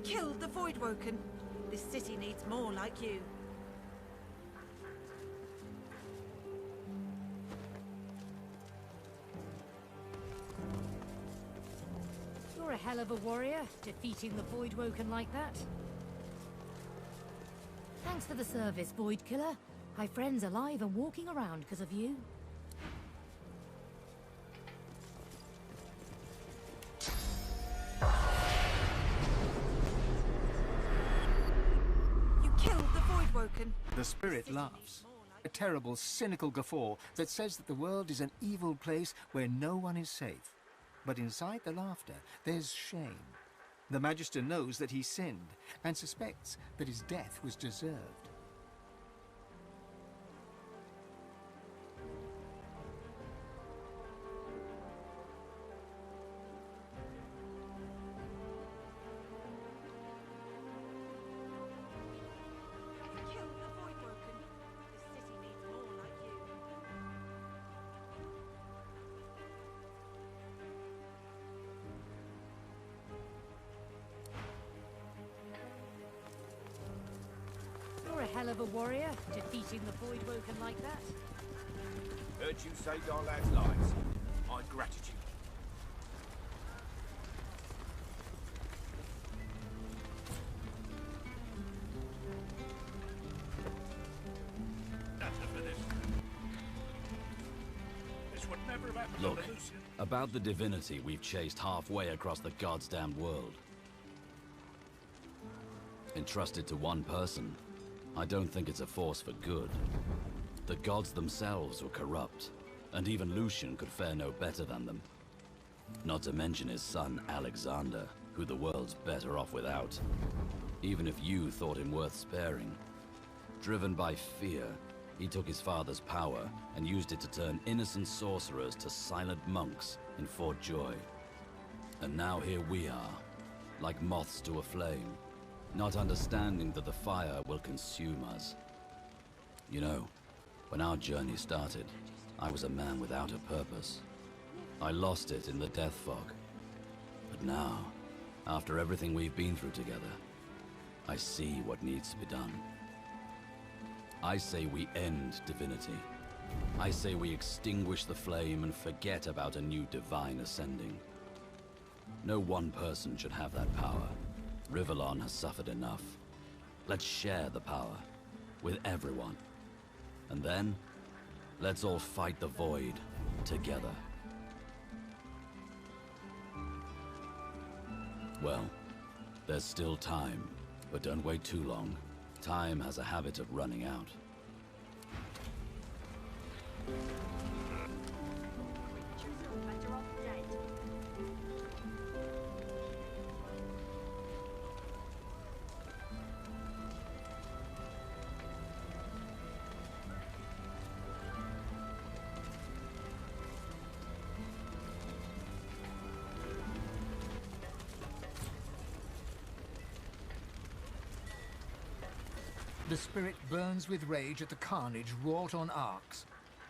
killed the Voidwoken. This city needs more like you. You're a hell of a warrior, defeating the Voidwoken like that. Thanks for the service, Voidkiller. My friend's alive and walking around because of you. You killed the Voidwoken. The spirit laughs. A terrible, cynical guffaw that says that the world is an evil place where no one is safe. But inside the laughter, there's shame. The Magister knows that he sinned and suspects that his death was deserved. You killed the Voidwoken. This city needs more like you. You're a hell of a warrior, defeating the Voidwoken like that. Heard you saved our lads' lives. My gratitude. That's it for this. This would never have happened. Look, on Lucian. about the Divinity we've chased halfway across the goddamn world. Entrusted to one person, I don't think it's a force for good. The gods themselves were corrupt, and even Lucian could fare no better than them. Not to mention his son Alexander, who the world's better off without. Even if you thought him worth sparing. Driven by fear, he took his father's power and used it to turn innocent sorcerers to silent monks in Fort Joy. And now here we are, like moths to a flame, not understanding that the fire will consume us. You know, when our journey started, I was a man without a purpose. I lost it in the death fog. But now, after everything we've been through together, I see what needs to be done. I say we end Divinity. I say we extinguish the flame and forget about a new divine ascending. No one person should have that power. Rivellon has suffered enough. Let's share the power with everyone. And then, let's all fight the void together. Well, there's still time, but don't wait too long. Time has a habit of running out. The spirit burns with rage at the carnage wrought on Arx.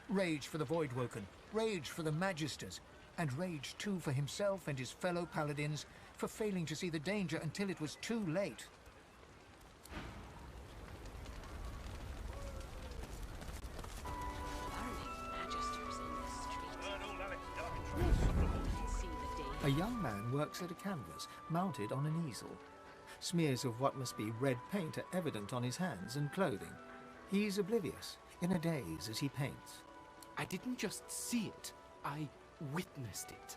Rage for the Voidwoken, rage for the Magisters, and rage too for himself and his fellow paladins for failing to see the danger until it was too late. A young man works at a canvas, mounted on an easel. Smears of what must be red paint are evident on his hands and clothing. He's oblivious, in a daze as he paints. I didn't just see it, I witnessed it.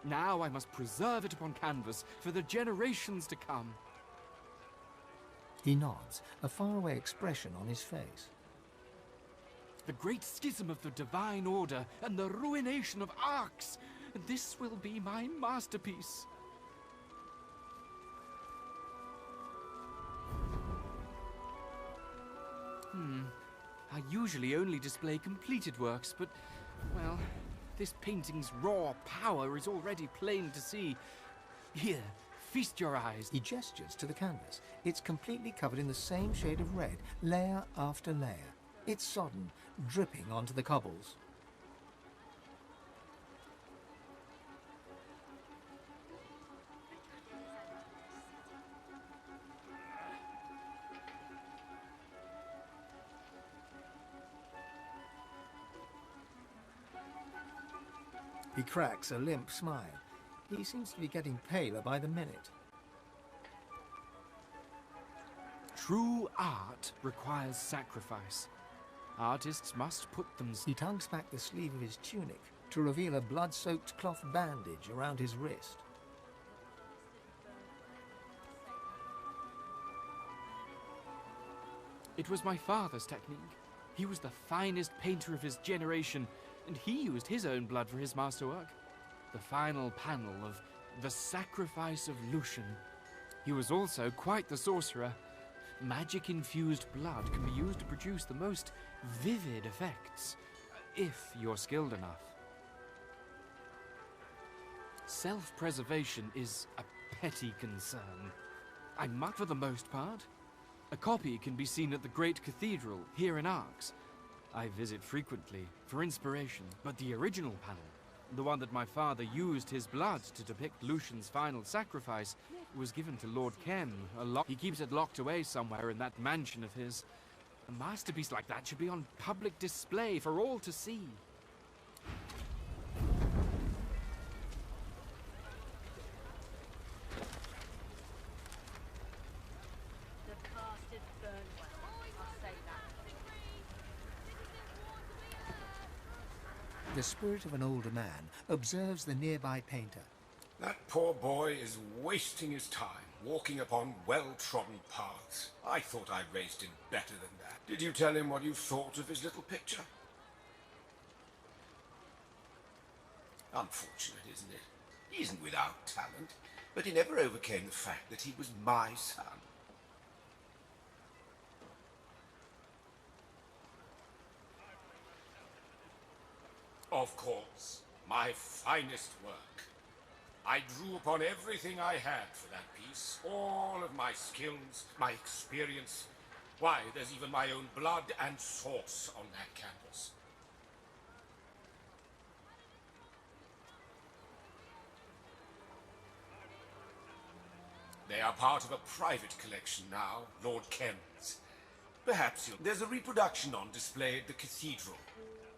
Now I must preserve it upon canvas for the generations to come. He nods, a faraway expression on his face. The great schism of the Divine Order and the ruination of Arx. This will be my masterpiece. I usually only display completed works, but, well, this painting's raw power is already plain to see. Here, feast your eyes. He gestures to the canvas. It's completely covered in the same shade of red, layer after layer. It's sodden, dripping onto the cobbles. He cracks a limp smile. He seems to be getting paler by the minute. True art requires sacrifice. Artists must put themselves... He tugs back the sleeve of his tunic to reveal a blood-soaked cloth bandage around his wrist. It was my father's technique. He was the finest painter of his generation, and he used his own blood for his masterwork. The final panel of The Sacrifice of Lucian. He was also quite the sorcerer. Magic-infused blood can be used to produce the most vivid effects, if you're skilled enough. Self-preservation is a petty concern. I might for the most part. A copy can be seen at the Great Cathedral here in Arx. I visit frequently for inspiration, but the original panel, the one that my father used his blood to depict Lucian's final sacrifice, was given to Lord Kem. He keeps it locked away somewhere in that mansion of his. A masterpiece like that should be on public display for all to see. The bastard burned well. I'll say that. The spirit of an older man observes the nearby painter. That poor boy is wasting his time, walking upon well-trodden paths. I thought I raised him better than that. Did you tell him what you thought of his little picture? Unfortunate, isn't it? He isn't without talent, but he never overcame the fact that he was my son. Of course, my finest work. I drew upon everything I had for that piece, all of my skills, my experience. Why, there's even my own blood and sauce on that canvas. They are part of a private collection now, Lord Kem's. Perhaps there's a reproduction on display at the cathedral.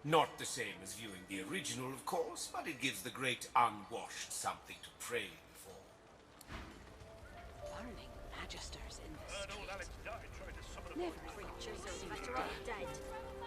Not the same as viewing the original, of course, but it gives the great unwashed something to pray for. Burning magisters in the street. Never creatures are better off dead.